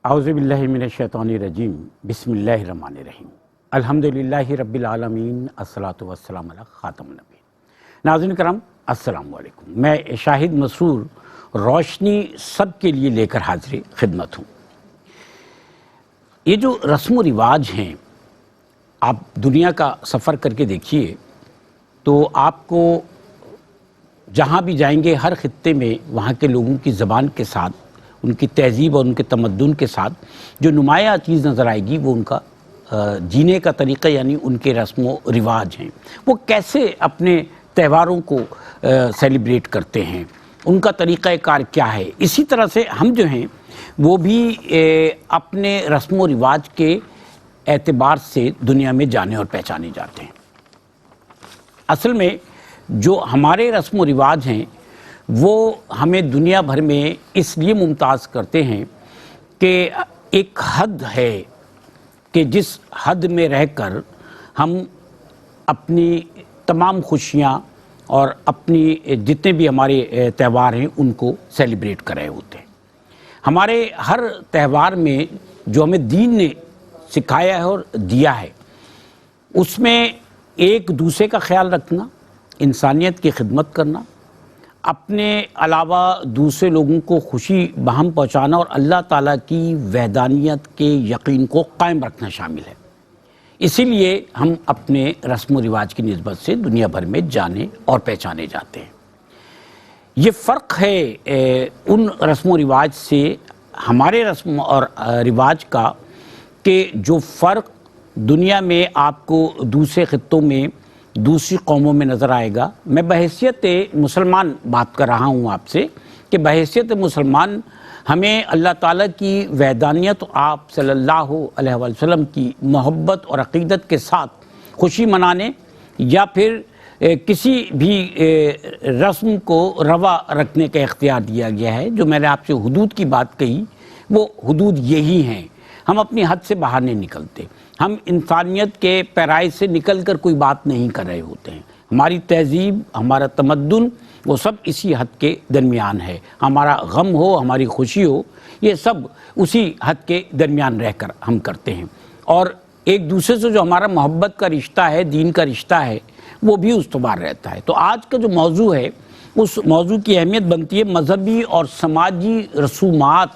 اعوذ باللہ من الشیطان الرجیم بسم اللہ الرحمن الرحیم الحمدللہ رب العالمین الصلاۃ والسلام علی خاتم النبی۔ ناظرین کرام السلام علیکم، میں شاہد مسرور روشنی سب کے لیے لے کر حاضر خدمت ہوں۔ یہ جو رسم و رواج ہیں، آپ دنیا کا سفر کر کے دیکھیے تو آپ کو جہاں بھی جائیں گے ہر خطے میں وہاں کے لوگوں کی زبان کے ساتھ، ان کی تہذیب اور ان کے تمدن کے ساتھ جو نمایاں چیز نظر آئے گی وہ ان کا جینے کا طریقہ، یعنی ان کے رسم و رواج ہیں، وہ کیسے اپنے تہواروں کو سیلیبریٹ کرتے ہیں، ان کا طریقہ کار کیا ہے۔ اسی طرح سے ہم جو ہیں وہ بھی اپنے رسم و رواج کے اعتبار سے دنیا میں جانے اور پہچانے جاتے ہیں۔ اصل میں جو ہمارے رسم و رواج ہیں وہ ہمیں دنیا بھر میں اس لیے ممتاز کرتے ہیں کہ ایک حد ہے کہ جس حد میں رہ کر ہم اپنی تمام خوشیاں اور اپنی جتنے بھی ہمارے تہوار ہیں ان کو سیلیبریٹ کر رہے ہوتے ہیں۔ ہمارے ہر تہوار میں جو ہمیں دین نے سکھایا ہے اور دیا ہے اس میں ایک دوسرے کا خیال رکھنا، انسانیت کی خدمت کرنا، اپنے علاوہ دوسرے لوگوں کو خوشی بہم پہنچانا اور اللہ تعالیٰ کی وحدانیت کے یقین کو قائم رکھنا شامل ہے۔ اسی لیے ہم اپنے رسم و رواج کی نسبت سے دنیا بھر میں جانے اور پہچانے جاتے ہیں۔ یہ فرق ہے ان رسم و رواج سے ہمارے رسم اور رواج کا کہ جو فرق دنیا میں آپ کو دوسرے خطوں میں دوسری قوموں میں نظر آئے گا۔ میں بحیثیت مسلمان بات کر رہا ہوں آپ سے کہ بحیثیت مسلمان ہمیں اللہ تعالیٰ کی وحدانیت، آپ صلی اللہ علیہ وسلم کی محبت اور عقیدت کے ساتھ خوشی منانے یا پھر کسی بھی رسم کو روا رکھنے کا اختیار دیا گیا ہے۔ جو میں نے آپ سے حدود کی بات کہی وہ حدود یہی ہیں، ہم اپنی حد سے باہر نہیں نکلتے، ہم انسانیت کے پیرائی سے نکل کر کوئی بات نہیں کر رہے ہوتے ہیں۔ ہماری تہذیب، ہمارا تمدن وہ سب اسی حد کے درمیان ہے۔ ہمارا غم ہو، ہماری خوشی ہو، یہ سب اسی حد کے درمیان رہ کر ہم کرتے ہیں، اور ایک دوسرے سے جو ہمارا محبت کا رشتہ ہے، دین کا رشتہ ہے، وہ بھی استوار رہتا ہے۔ تو آج کا جو موضوع ہے اس موضوع کی اہمیت بنتی ہے مذہبی اور سماجی رسومات،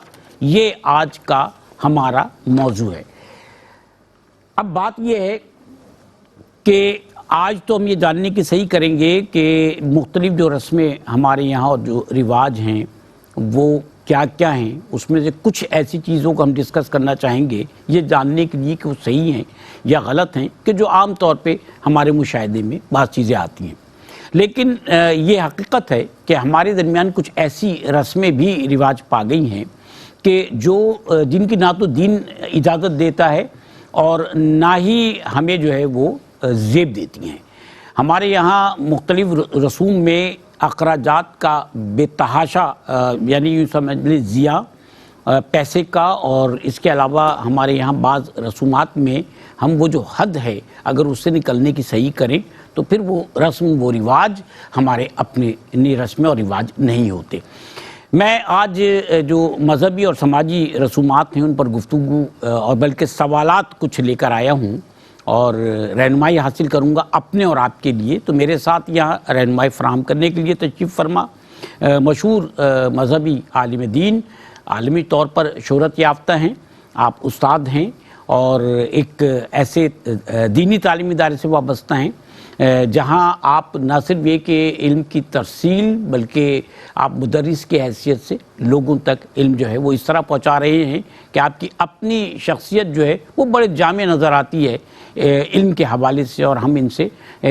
یہ آج کا ہمارا موضوع ہے۔ اب بات یہ ہے کہ آج تو ہم یہ جاننے کی صحیح کریں گے کہ مختلف جو رسمیں ہمارے یہاں اور جو رواج ہیں وہ کیا کیا ہیں۔ اس میں سے کچھ ایسی چیزوں کو ہم ڈسکس کرنا چاہیں گے یہ جاننے کے لیے کہ وہ صحیح ہیں یا غلط ہیں، کہ جو عام طور پہ ہمارے مشاہدے میں بعض چیزیں آتی ہیں۔ لیکن یہ حقیقت ہے کہ ہمارے درمیان کچھ ایسی رسمیں بھی رواج پا گئی ہیں کہ جن کی نہ تو دین اجازت دیتا ہے اور نہ ہی ہمیں جو ہے وہ زیب دیتی ہیں۔ ہمارے یہاں مختلف رسوم میں اخراجات کا بے تحاشا، یعنی یوں سمجھ لیں ضیاع پیسے کا، اور اس کے علاوہ ہمارے یہاں بعض رسومات میں ہم وہ جو حد ہے اگر اس سے نکلنے کی صحیح کریں تو پھر وہ رسم و رواج ہمارے اپنے رسمیں اور رواج نہیں ہوتے۔ میں آج جو مذہبی اور سماجی رسومات ہیں ان پر گفتگو اور بلکہ سوالات کچھ لے کر آیا ہوں اور رہنمائی حاصل کروں گا اپنے اور آپ کے لیے۔ تو میرے ساتھ یہاں رہنمائی فراہم کرنے کے لیے تشریف فرما مشہور مذہبی عالم دین، عالمی طور پر شہرت یافتہ ہیں، آپ استاد ہیں اور ایک ایسے دینی تعلیمی ادارے سے وابستہ ہیں جہاں آپ نہ صرف یہ کہ علم کی ترسیل بلکہ آپ مدرس کی حیثیت سے لوگوں تک علم جو ہے وہ اس طرح پہنچا رہے ہیں کہ آپ کی اپنی شخصیت جو ہے وہ بڑے جامع نظر آتی ہے علم کے حوالے سے، اور ہم ان سے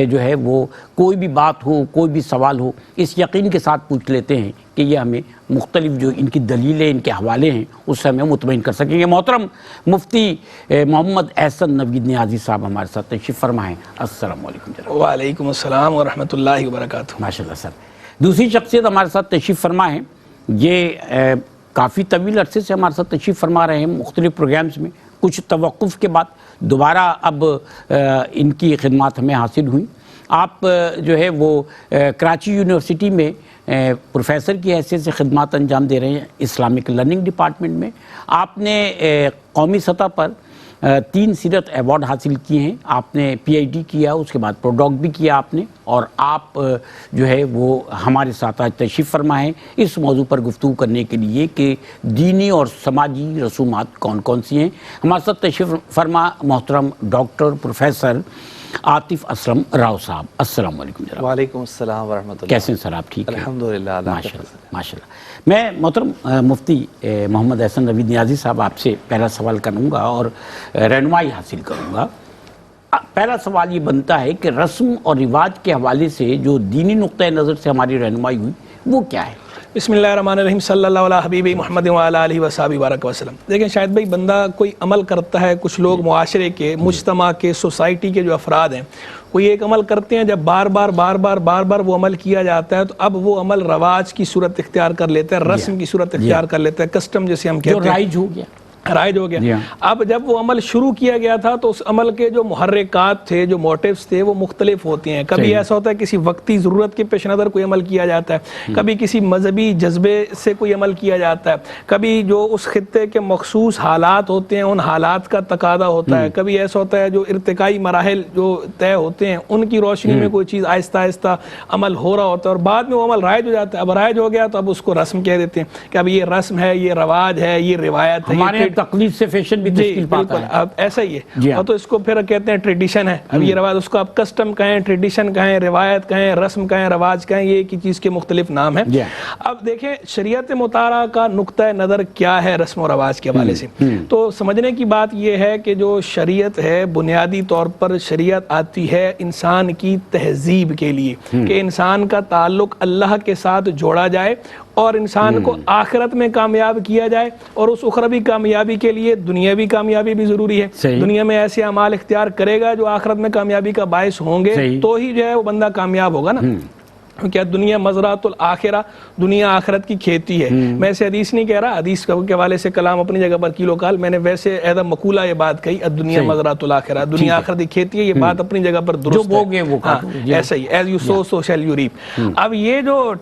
جو ہے وہ کوئی بھی بات ہو، کوئی بھی سوال ہو، اس یقین کے ساتھ پوچھ لیتے ہیں کہ یہ ہمیں مختلف جو ان کی دلیلیں، ان کے حوالے ہیں اس سے ہمیں مطمئن کر سکیں گے۔ محترم مفتی محمد احسن نوید نیازی صاحب ہمارے ساتھ تشریف فرما ہیں۔ السلام علیکم جناب۔ وعلیکم السلام ورحمۃ اللہ وبرکاتہ۔ ماشاء اللہ سر۔ دوسری شخصیت ہمارے ساتھ تشریف فرما ہے، یہ کافی طویل عرصے سے ہمارے ساتھ تشریف فرما رہے ہیں مختلف پروگرامز میں، کچھ توقف کے بعد دوبارہ اب ان کی خدمات ہمیں حاصل ہوئیں۔ آپ جو ہے وہ کراچی یونیورسٹی میں پروفیسر کی حیثیت سے خدمات انجام دے رہے ہیں اسلامک لرننگ ڈپارٹمنٹ میں. آپ نے قومی سطح پر 3 سیرت ایوارڈ حاصل کیے ہیں. آپ نے پی ایچ ڈی کیا، اس کے بعد پروڈاک بھی کیا آپ نے، اور آپ جو ہے وہ ہمارے ساتھ آج تشریف فرما ہے اس موضوع پر گفتگو کرنے کے لیے کہ دینی اور سماجی رسومات کون کون سی ہیں. ہمارے ساتھ تشریف فرما محترم ڈاکٹر پروفیسر عاطف اسلم راؤ صاحب. السلام علیکم جناب. وعلیکم السلام ورحمۃ اللہ. کیسے ہیں سر آپ؟ ٹھیک ہیں الحمدللہ. ماشاء اللہ. میں محترم مفتی محمد احسن روی نیازی صاحب آپ سے پہلا سوال کروں گا اور رہنمائی حاصل کروں گا. پہلا سوال یہ بنتا ہے کہ رسم اور رواج کے حوالے سے جو دینی نقطۂ نظر سے ہماری رہنمائی ہوئی وہ کیا ہے؟ بسم اللہ الرحمن الرحیم. صلی اللہ علیہ حبیب محمد وعلی آلہ وصحبہ بارک وسلم. دیکھیں شاید بھائی بندہ کوئی عمل کرتا ہے، کچھ لوگ معاشرے کے، مجتمع کے، سوسائٹی کے جو افراد ہیں وہ یہ ایک عمل کرتے ہیں، جب بار بار وہ عمل کیا جاتا ہے تو اب وہ عمل رواج کی صورت اختیار کر لیتا ہے، رسم کی صورت اختیار کر لیتا ہے، کسٹم جسے ہم کہتے ہیں، رائج ہو گیا. اب جب وہ عمل شروع کیا گیا تھا تو اس عمل کے جو محرکات تھے، جو موٹیوز تھے، وہ مختلف ہوتے ہیں. کبھی ایسا ہوتا ہے کسی وقتی ضرورت کے پیش نظر کوئی عمل کیا جاتا ہے، کبھی کسی مذہبی جذبے سے کوئی عمل کیا جاتا ہے، کبھی جو اس خطے کے مخصوص حالات ہوتے ہیں ان حالات کا تقاضا ہوتا ہے، کبھی ایسا ہوتا ہے جو ارتقائی مراحل جو طے ہوتے ہیں ان کی روشنی میں کوئی چیز آہستہ آہستہ عمل ہو رہا ہوتا ہے اور بعد میں وہ عمل رائج ہو جاتا ہے. اب رائج ہو گیا تو اب اس کو رسم کہہ دیتے ہیں کہ اب یہ رسم ہے، یہ رواج ہے، یہ روایت ہے، تقلید سے فیشن بھی تشکیل پاتا ہے. اب ایسا ہی ہے. اور تو اس کو پھر کہتے ہیں ٹریڈیشن ہے. اب یہ رواج، اس کو آپ کسٹم کہیں، ٹریڈیشن کہیں، روایت کہیں، رسم کہیں، رواج کہیں، یہ ایک ہی چیز کے مختلف نام ہیں. اب دیکھیں شریعت مطالعہ کا نقطہ نظر کیا ہے رسم و رواج کے حوالے سے. تو سمجھنے کی بات یہ ہے کہ جو شریعت ہے بنیادی طور پر شریعت آتی ہے انسان کی تہذیب کے لیے، کہ انسان کا تعلق اللہ کے ساتھ جوڑا جائے اور انسان کو آخرت میں کامیاب کیا جائے، اور اس اخروی کامیابی کے لیے دنیاوی کامیابی بھی ضروری ہے. دنیا میں ایسے اعمال اختیار کرے گا جو آخرت میں کامیابی کا باعث ہوں گے تو ہی جو ہے وہ بندہ کامیاب ہوگا نا. کیا دنیا مزرعۃ الآخرہ، دنیا آخرت کی کھیتی ہے. میں اسے حدیث نہیں کہہ رہا، حدیث کے حوالے سے کلام اپنی جگہ پر کیلو کال، میں نے ویسے ایز اے مقولہ یہ بات کہی، دنیا مزرعۃ الآخرہ، دنیا آخرت کی کھیتی ہے. یہ بات اپنی جگہ پر درست ہے، ایسا ہی as you sow so shall you reap. اب یہ جو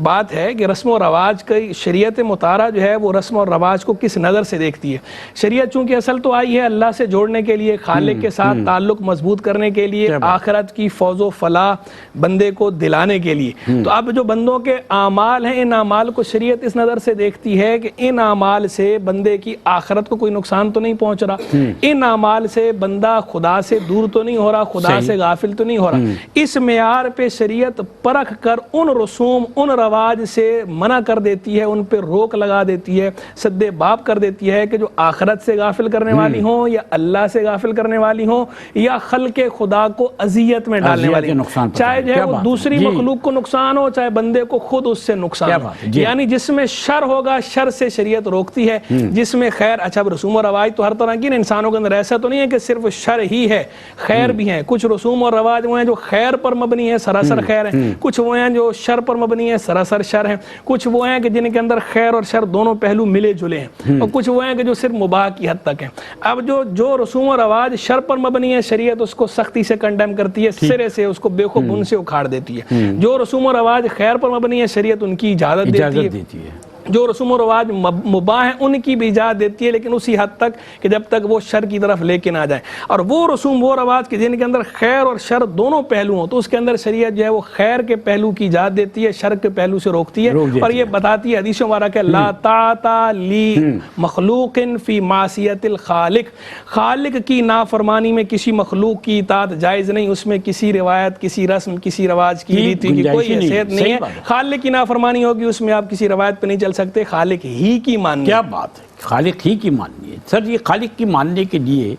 بات ہے کہ رسم و رواج کی شریعت مطالعہ جو ہے وہ رسم و رواج کو کس نظر سے دیکھتی ہے. شریعت چونکہ اصل تو آئی ہے اللہ سے جوڑنے کے لیے، خالق کے ساتھ تعلق مضبوط کرنے کے لیے، آخرت کی فوز و فلاح بندے کو دلانے کے لیے. تو اب جو بندوں کے اعمال ہیں ان اعمال کو شریعت اس نظر سے دیکھتی ہے کہ ان اعمال سے بندے کی آخرت کو کوئی نقصان تو نہیں پہنچ رہا، ان اعمال سے بندہ خدا سے دور تو نہیں ہو رہا، خدا سے غافل تو نہیں ہو رہا. اس معیار پہ شریعت پرکھ کر ان رسوم، ان رواج سے منع کر دیتی ہے، ان پہ روک لگا دیتی ہے، سد باب کر دیتی ہے کہ جو آخرت سے غافل کرنے والی ہوں یا اللہ سے غافل کرنے والی ہوں یا خلق خدا کو اذیت میں ڈالنے والی ہوں، چاہے جو ہے وہ دوسری مخلوق کو نقصان ہو چاہے بندے کو خود اس سے نقصان ہو. یعنی جس میں شر ہوگا شر سے شریعت روکتی ہے، جس میں خیر. اچھا رسوم و رواج تو ہر طرح کی انسانوں کے اندر ایسا تو نہیں ہے کہ صرف شر ہی ہے، خیر بھی ہیں. کچھ رسوم اور رواج وہ ہیں جو خیر پر مبنی ہے، سراسر خیر ہیں. کچھ وہ ہیں جو شر پر مبنی ہے، سراسر شر ہیں. کچھ وہ ہیں کہ جن کے اندر خیر اور شر دونوں پہلو ملے جلے ہیں، اور کچھ وہ ہیں کہ جو صرف مباح کی حد تک ہیں. اب جو رسوم و رواج شر پر مبنی ہے شریعت اس کو سختی سے کنڈیم کرتی ہے، سرے سے اس کو بے خوب بن سے اکھاڑ دیتی ہے. جو رسوم و رواج خیر پر مبنی ہے شریعت ان کی اجازت دیتی ہے. جو رسوم و رواج مباح ہیں ان کی بھی اجازت دیتی ہے، لیکن اسی حد تک کہ جب تک وہ شر کی طرف لے کے نہ جائے. اور وہ رسوم وہ رواج کے جن کے اندر خیر اور شر دونوں پہلو ہوں تو اس کے اندر شریعت جو ہے وہ خیر کے پہلو کی اجازت دیتی ہے، شر کے پہلو سے روکتی ہے. اور یہ بتاتی ہے حدیث مبارک ہے لا طاعۃ لمخلوق فی معصیۃ الخالق، خالق کی نافرمانی میں کسی مخلوق کی اطاعت جائز نہیں. اس میں کسی روایت، کسی رسم، کسی رواج کی ریتی کی کوئی حیثیت نہیں ہے. خالق کی نافرمانی ہوگی اس میں آپ کسی روایت پہ نہیں چل سکتے، خالق ہی کی ماننی. کیا بات ہے، خالق ہی کی ماننی ہے. سر یہ خالق کی ماننے کے لیے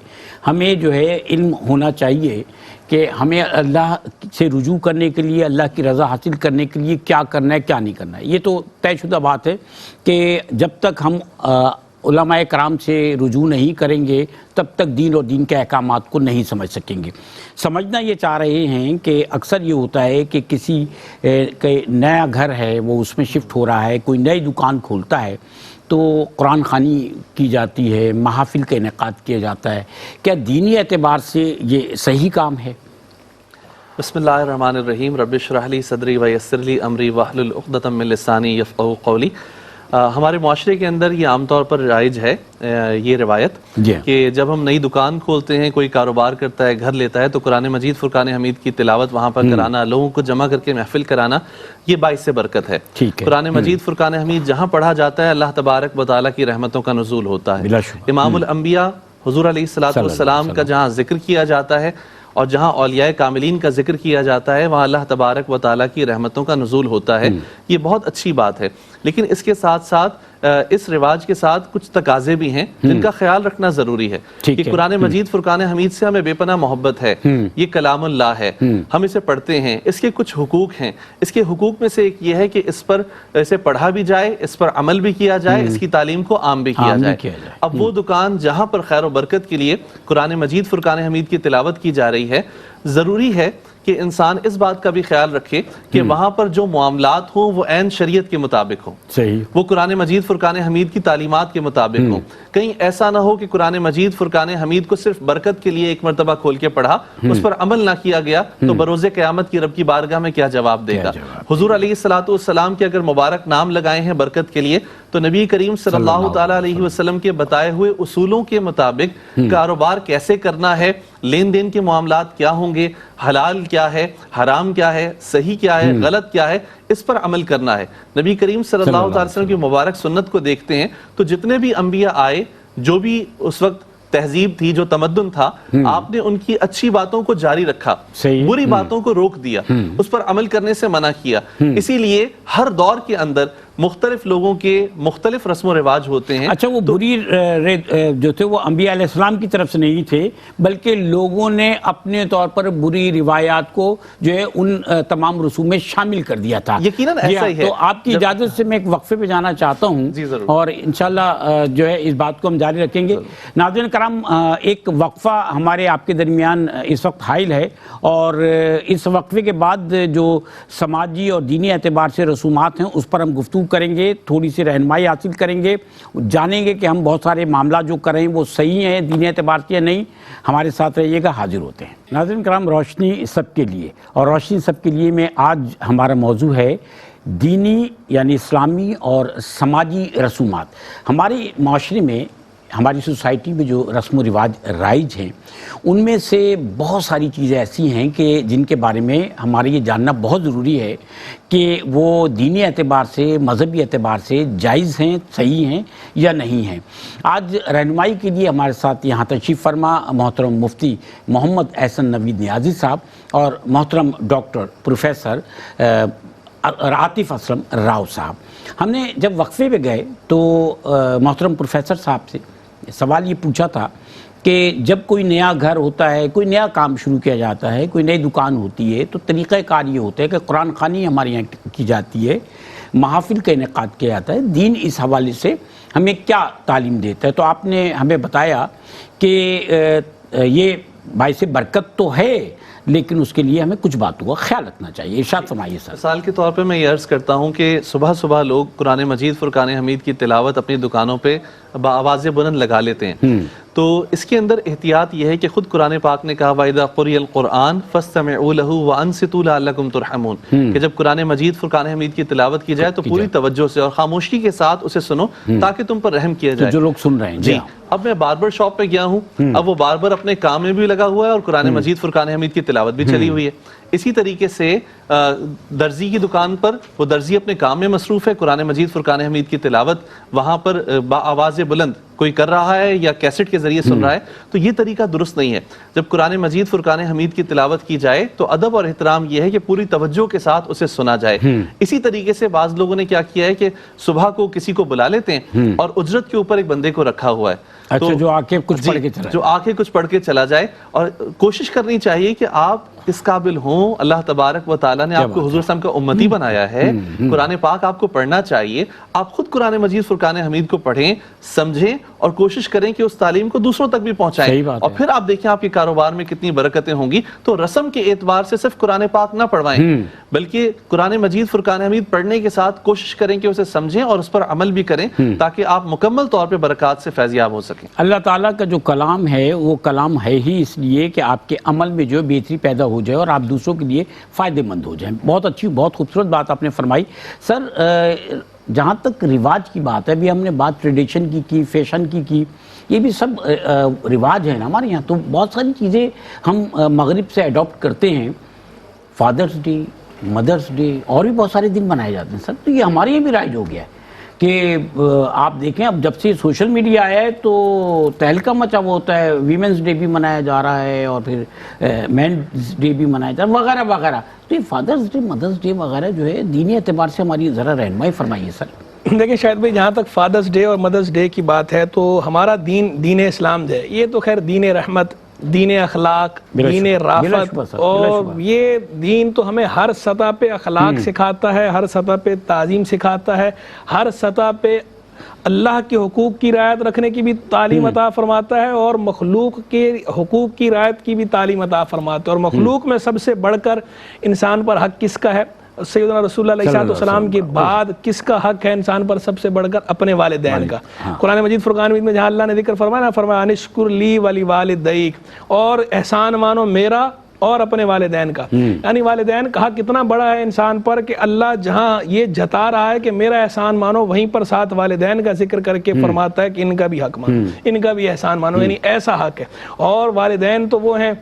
ہمیں جو ہے علم ہونا چاہیے کہ ہمیں اللہ سے رجوع کرنے کے لیے، اللہ کی رضا حاصل کرنے کے لیے کیا کرنا ہے کیا نہیں کرنا ہے. یہ تو طے شدہ بات ہے کہ جب تک ہم علماء کرام سے رجوع نہیں کریں گے تب تک دین اور دین کے احکامات کو نہیں سمجھ سکیں گے. سمجھنا یہ چاہ رہے ہیں کہ اکثر یہ ہوتا ہے کہ کسی نیا گھر ہے وہ اس میں شفٹ ہو رہا ہے، کوئی نئی دکان کھولتا ہے تو قرآن خوانی کی جاتی ہے، محافل کا انعقاد کیا جاتا ہے. کیا دینی اعتبار سے یہ صحیح کام ہے؟ بسم اللہ الرحمن الرحیم رب اشرح لی صدری ویسر لی امری واحلل عقدۃ من لسانی یفقہوا قولی۔ ہمارے معاشرے کے اندر یہ عام طور پر رائج ہے یہ روایت کہ جب ہم نئی دکان کھولتے ہیں، کوئی کاروبار کرتا ہے، گھر لیتا ہے، تو قرآن مجید فرقان حمید کی تلاوت وہاں پر کرانا، لوگوں کو جمع کر کے محفل کرانا، یہ باعث برکت ہے۔ قرآن مجید فرقان حمید جہاں پڑھا جاتا ہے، اللہ تبارک و تعالیٰ کی رحمتوں کا نزول ہوتا ہے۔ امام الانبیاء حضور علیہ الصلوۃ والسلام کا جہاں ذکر کیا جاتا ہے اور جہاں اولیاء کاملین کا ذکر کیا جاتا ہے، وہاں اللہ تبارک و تعالیٰ کی رحمتوں کا نزول ہوتا ہے۔ یہ بہت اچھی بات ہے، لیکن اس کے ساتھ ساتھ اس رواج کے ساتھ کچھ تقاضے بھی ہیں جن کا خیال رکھنا ضروری ہے کہ قرآن مجید فرقان حمید سے ہمیں بے پناہ محبت ہے، یہ کلام اللہ ہے، ہم اسے پڑھتے ہیں، اس کے کچھ حقوق ہیں۔ اس کے حقوق میں سے ایک یہ ہے کہ اس پر اسے پڑھا بھی جائے، اس پر عمل بھی کیا جائے، اس کی تعلیم کو عام بھی کیا جائے۔ اب وہ دکان جہاں پر خیر و برکت کے لیے قرآن مجید فرقان حمید کی تلاوت کی جا رہی ہے، ضروری ہے کہ انسان اس بات کا بھی خیال رکھے کہ وہاں پر جو معاملات ہوں وہ عین شریعت کے مطابق ہوں، وہ قرآن مجید فرقان حمید کی تعلیمات کے مطابق ہوں۔ کہیں ایسا نہ ہو کہ قرآن مجید فرقان حمید کو صرف برکت کے لیے ایک مرتبہ کھول کے پڑھا، اس پر عمل نہ کیا گیا تو بروز قیامت کی رب کی بارگاہ میں کیا جواب دے گا؟ حضور علیہ الصلوۃ والسلام کے اگر مبارک نام لگائے ہیں برکت کے لیے، تو نبی کریم صلی اللہ تعالیٰ علیہ وسلم کے بتائے ہوئے اصولوں کے مطابق کاروبار کیسے کرنا ہے، لین دین کے معاملات کیا ہوں گے، حلال کیا ہے، حرام کیا ہے، صحیح کیا ہے، غلط کیا ہے، اس پر عمل کرنا ہے۔ نبی کریم صلی اللہ علیہ وسلم کی مبارک سنت کو دیکھتے ہیں تو جتنے بھی انبیاء آئے، جو بھی اس وقت تہذیب تھی، جو تمدن تھا، آپ نے ان کی اچھی باتوں کو جاری رکھا، بری باتوں کو روک دیا، اس پر عمل کرنے سے منع کیا۔ اسی لیے ہر دور کے اندر مختلف لوگوں کے مختلف رسم و رواج ہوتے ہیں۔ اچھا، وہ بری جو تھے وہ انبیاء علیہ السلام کی طرف سے نہیں تھے، بلکہ لوگوں نے اپنے طور پر بری روایات کو جو ہے ان تمام رسوم میں شامل کر دیا تھا۔ یقیناً ایسا ہی ہے۔ تو آپ کی اجازت سے میں ایک وقفے پہ جانا چاہتا ہوں اور انشاءاللہ جو ہے اس بات کو ہم جاری رکھیں گے۔ ناظرین کرام، ایک وقفہ ہمارے آپ کے درمیان اس وقت حائل ہے، اور اس وقفے کے بعد جو سماجی اور دینی اعتبار سے رسومات ہیں اس پر ہم گفتگو کریں گے، تھوڑی سی رہنمائی حاصل کریں گے، جانیں گے کہ ہم بہت سارے معاملات جو کر رہے ہیں وہ صحیح ہیں دینی اعتبار سے یا نہیں۔ ہمارے ساتھ رہیے گا، حاضر ہوتے ہیں۔ ناظرین کرام، روشنی سب کے لیے، اور روشنی سب کے لیے میں آج ہمارا موضوع ہے دینی یعنی اسلامی اور سماجی رسومات۔ ہمارے معاشرے میں، ہماری سوسائٹی میں جو رسم و رواج رائج ہیں، ان میں سے بہت ساری چیزیں ایسی ہیں کہ جن کے بارے میں ہمارے یہ جاننا بہت ضروری ہے کہ وہ دینی اعتبار سے، مذہبی اعتبار سے جائز ہیں، صحیح ہیں یا نہیں ہیں۔ آج رہنمائی کے لیے ہمارے ساتھ یہاں تشریف فرما محترم مفتی محمد احسن نوید نیازی صاحب اور محترم ڈاکٹر پروفیسر عاطف اسلم راؤ صاحب۔ ہم نے جب وقفے پہ گئے تو محترم پروفیسر صاحب سے سوال یہ پوچھا تھا کہ جب کوئی نیا گھر ہوتا ہے، کوئی نیا کام شروع کیا جاتا ہے، کوئی نئی دکان ہوتی ہے، تو طریقہ کار یہ ہوتا ہے کہ قرآن خوانی ہمارے یہاں کی جاتی ہے، محافل کا انعقاد کیا جاتا ہے۔ دین اس حوالے سے ہمیں کیا تعلیم دیتا ہے؟ تو آپ نے ہمیں بتایا کہ یہ باعث برکت تو ہے، لیکن اس کے لیے ہمیں کچھ باتوں کا خیال رکھنا چاہیے۔ ارشاد فرمائیے سر۔ مثال کے طور پہ میں یہ عرض کرتا ہوں کہ صبح صبح لوگ قرآن مجید فرقان حمید کی تلاوت اپنی دکانوں پہ بآواز بلند لگا لیتے ہیں، تو اس کے اندر احتیاط یہ ہے کہ خود قرآن پاک نے کہا وَإِذَا قُرِئَ الْقُرْآنُ فَاسْتَمِعُوا لَهُ وَأَنصِتُوا لَعَلَّكُمْ تُرْحَمُونَ، کہ جب قرآن مجید فرقان حمید کی تلاوت کی جائے تو پوری توجہ سے اور خاموشی کے ساتھ اسے سنو تاکہ تم پر رحم کیا جائے۔ جو لوگ سن رہے ہیں جی، اب میں باربر شاپ پہ گیا ہوں، اب وہ باربر اپنے کام میں بھی لگا ہوا ہے اور قرآن مجید فرقان حمید کی تلاوت بھی چلی ہوئی ہے۔ اسی طریقے سے درزی کی دکان پر وہ درزی اپنے کام میں مصروف ہے، قرآن مجید فرقان حمید کی تلاوت وہاں پر آواز بلند کوئی کر رہا ہے یا کیسٹ کے ذریعے سن رہا ہے، تو یہ طریقہ درست نہیں ہے۔ جب قرآن مجید فرقان حمید کی تلاوت کی جائے تو ادب اور احترام یہ ہے کہ پوری توجہ کے ساتھ اسے سنا جائے۔ اسی طریقے سے بعض لوگوں نے کیا کیا ہے کہ صبح کو کسی کو بلا لیتے ہیں اور اجرت کے اوپر ایک بندے کو رکھا ہوا ہے، اچھا، جو آ کے کچھ پڑھ کے چلا، جو آ کے کچھ پڑھ کے چلا جائے۔ اور کوشش کرنی چاہیے کہ آپ اس قابل ہوں، اللہ تبارک و تعالیٰ نے آپ کو حضور صلی اللہ علیہ وسلم کا امتی بنایا ہے، قرآن پاک آپ کو پڑھنا چاہیے، آپ خود قرآن مجید فرقان حمید کو پڑھیں، سمجھیں اور کوشش کریں کہ اس تعلیم کو دوسروں تک بھی پہنچائیں، اور پھر آپ دیکھیں آپ کے کاروبار میں کتنی برکتیں ہوں گی۔ تو رسم کے اعتبار سے صرف قرآن پاک نہ پڑھوائیں، بلکہ قرآن مجید فرقان حمید پڑھنے کے ساتھ کوشش کریں کہ اسے سمجھیں اور اس پر عمل بھی کریں تاکہ آپ مکمل طور پہ برکات سے فیضیاب ہو سکیں۔ اللہ تعالیٰ کا جو کلام ہے وہ کلام ہے ہی اس لیے کہ آپ کے عمل میں جو بہتری پیدا ہو جائے اور آپ دوسروں کے لیے فائدہ مند ہو جائیں. بہت اچھی بہت خوبصورت بات آپ نے فرمائی. سر جہاں تک رواج کی بات ہے، ابھی ہم نے بات ٹریڈیشن کی فیشن کی، یہ بھی سب رواج ہیں نا ہمارے یہاں. تو بہت ساری چیزیں ہم مغرب سے اڈاپٹ کرتے ہیں. فادرز ڈے، مدرز ڈے اور بھی بہت سارے دن منائے جاتے ہیں سر. تو یہ ہمارے یہاں بھی رائج ہو گیا ہے کہ آپ دیکھیں اب جب سے سوشل میڈیا آیا ہے تو تہلکہ مچا ہوا ہوتا ہے. ویمنز ڈے بھی منایا جا رہا ہے اور پھر مینز ڈے بھی منایا جا رہا ہے وغیرہ وغیرہ. تو یہ فادرز ڈے، مدرز ڈے وغیرہ جو ہے دینی اعتبار سے ہماری ذرا رہنمائی فرمائیے سر. دیکھیں شاید بھائی، جہاں تک فادرز ڈے اور مدرز ڈے کی بات ہے تو ہمارا دین اسلام جو ہے یہ تو خیر دین رحمت، دین اخلاق، دین رافت، اور یہ دین تو ہمیں ہر سطح پہ اخلاق سکھاتا ہے، ہر سطح پہ تعظیم سکھاتا ہے، ہر سطح پہ اللہ کے حقوق کی رعایت رکھنے کی بھی تعلیم عطا فرماتا ہے اور مخلوق کے حقوق کی رعایت کی بھی تعلیم عطا فرماتا ہے. اور مخلوق میں سب سے بڑھ کر انسان پر حق کس کا ہے؟ سیدنا رسول اللہ علیہ السلام کے بعد کس کا حق ہے انسان پر سب سے بڑھ کر؟ اپنے والدین کا. قرآن مجید فرقان میں جہاں اللہ نے ذکر فرمایا انشکر لی ولی والدیک، اور احسان مانو میرا اور اپنے والدین کا. یعنی والدین کا حق کتنا بڑا ہے انسان پر کہ اللہ جہاں یہ جتا رہا ہے کہ میرا احسان مانو، وہیں پر ساتھ والدین کا ذکر کر کے فرماتا ہے کہ ان کا بھی حق مانو، ان کا بھی احسان مانو. یعنی ایسا حق ہے. اور والدین تو وہ ہیں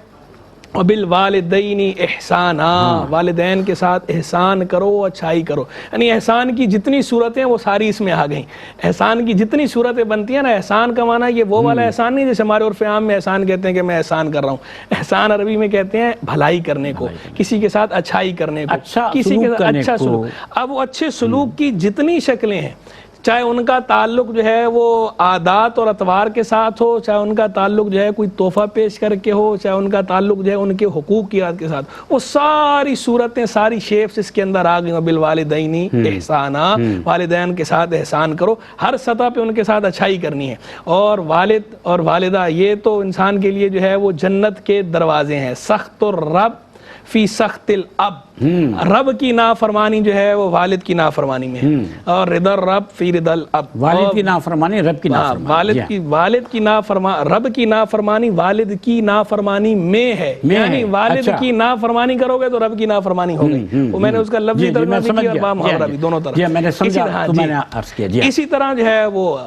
وبالوالدین احسانا، والدین کے ساتھ احسان کرو، اچھائی کرو. یعنی احسان کی جتنی صورتیں وہ ساری اس میں آ گئیں. احسان کی جتنی صورتیں بنتی ہیں نا، احسان کا معنی یہ وہ والا احسان نہیں جیسے ہمارے عرف عام میں احسان کہتے ہیں کہ میں احسان کر رہا ہوں. احسان عربی میں کہتے ہیں بھلائی کرنے کو، کسی کے ساتھ اچھائی کرنے کو، کسی کے ساتھ اچھا سلوک. اب وہ اچھے سلوک کی جتنی شکلیں ہیں، چاہے ان کا تعلق جو ہے وہ عادات اور اطوار کے ساتھ ہو، چاہے ان کا تعلق جو ہے کوئی تحفہ پیش کر کے ہو، چاہے ان کا تعلق جو ہے ان کے حقوق کی یاد کے ساتھ، وہ ساری صورتیں، ساری شیپس اس کے اندر آ گئی. بالوالدین احسانا، والدین کے ساتھ احسان کرو، ہر سطح پہ ان کے ساتھ اچھائی کرنی ہے. اور والد اور والدہ یہ تو انسان کے لیے جو ہے وہ جنت کے دروازے ہیں. سخت الرب فی سخت الاب، رب کی نافرمانی جو ہے وہ والد کی نافرمانی میں ہے، اور رضا الرب فی رضا الاب. والد کی نافرمانی رب کی نافرمانی، والد کی نافرمانی، رب کی نافرمانی والد کی نافرمانی میں ہے. یعنی والد کی نافرمانی کرو گے تو رب کی نافرمانی ہو گئی. وہ میں نے اس کا لفظی ترجمہ بھی کیا اور با محاورہ بھی دونوں طرح. اسی طرح جو ہے وہ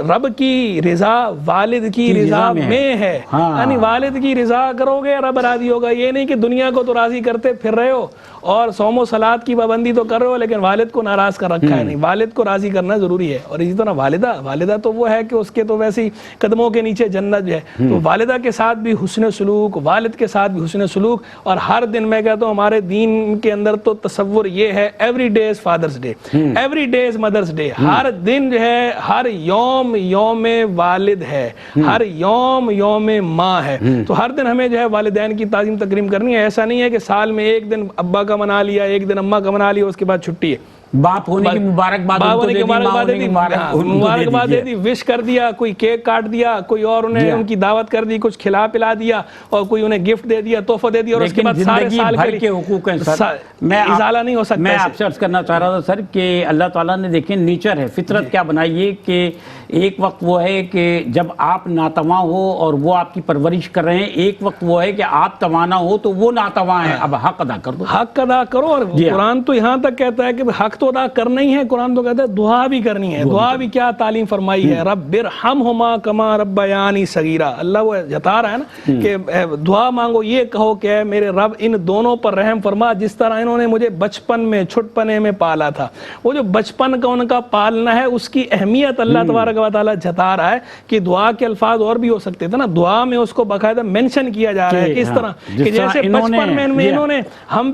رب کی رضا والد کی رضا میں ہے. یعنی والد کی رضا کرو گے رب راضی ہوگا. یہ نہیں کہ دنیا کو تو راضی کرتے پھر رہے ہو اور صوم و صلات کی پابندی تو کر رہے ہو لیکن والد کو ناراض کر رکھا ہے. نہیں، والد کو راضی کرنا ضروری ہے. اور اسی طرح والدہ تو وہ ہے کہ اس کے تو ویسے ہی قدموں کے نیچے جنت جو ہے. تو والدہ کے ساتھ بھی حسن سلوک، والد کے ساتھ بھی حسن سلوک. اور ہر دن میں کہتا ہوں ہمارے دین کے اندر تو تصور یہ ہے every day is father's day, every day is mother's day. ہر دن جو ہے، ہر یوم یوم والد ہے، ہر یوم یوم ماں ہے. تو ہر دن ہمیں جو ہے والدین کی تعظیم تکریم کرنی ہے. ایسا نہیں ہے کہ سال میں ایک دن ابا کا منا لیا، ایک دن اماں کا منا لیا، اس کے بعد چھٹی ہے. باپ ہونے کی مبارکباد دے دی، وش کر دیا، کوئی کیک کاٹ دیا، کوئی اور انہیں ان کی دعوت کر دی، کچھ کھلا پلا دیا، اور کوئی انہیں گفٹ دے دیا، تحفہ دے دیا، اور اس کے بعد سارے سال کے حقوق ہیں سر. میں ازالہ نہیں ہو سکتا. میں آپ سے عرض کرنا چاہ رہا تھا سر کہ اللہ تعالیٰ نے دیکھیں نیچر ہے، فطرت کیا بنائیے کہ ایک وقت وہ ہے کہ جب آپ ناتواں ہو اور وہ آپ کی پرورش کر رہے ہیں، ایک وقت وہ ہے کہ آپ توانا ہو تو وہ ناتواں ہیں. اب حق ادا کر دو، حق ادا کرو. اور قرآن تو یہاں تک کہتا ہے کہ حق تو ادا کرنا ہی ہے. قرآن تو کہتا ہے دعا بھی کرنی ہے. دعا بھی کیا تعلیم فرمائی ہے، رب ارحمہما کما ربیانی صغیرا. اللہ وہ جتا رہا ہے نا کہ دعا مانگو، یہ کہو کہ اے میرے رب ان دونوں پر رحم فرما جس طرح انہوں نے مجھے بچپن میں چھٹپنے میں پالا تھا. وہ جو بچپن کا ان کا پالنا ہے اس کی اہمیت اللہ تبارک و تعالیٰ جتا رہا ہے کہ دعا کے الفاظ اور بھی ہو سکتے تھے نا. دعا میں اس کو باقاعدہ مینشن کیا جا رہا ہے کہ اس طرح کہ جیسے بچپن میں انہوں نے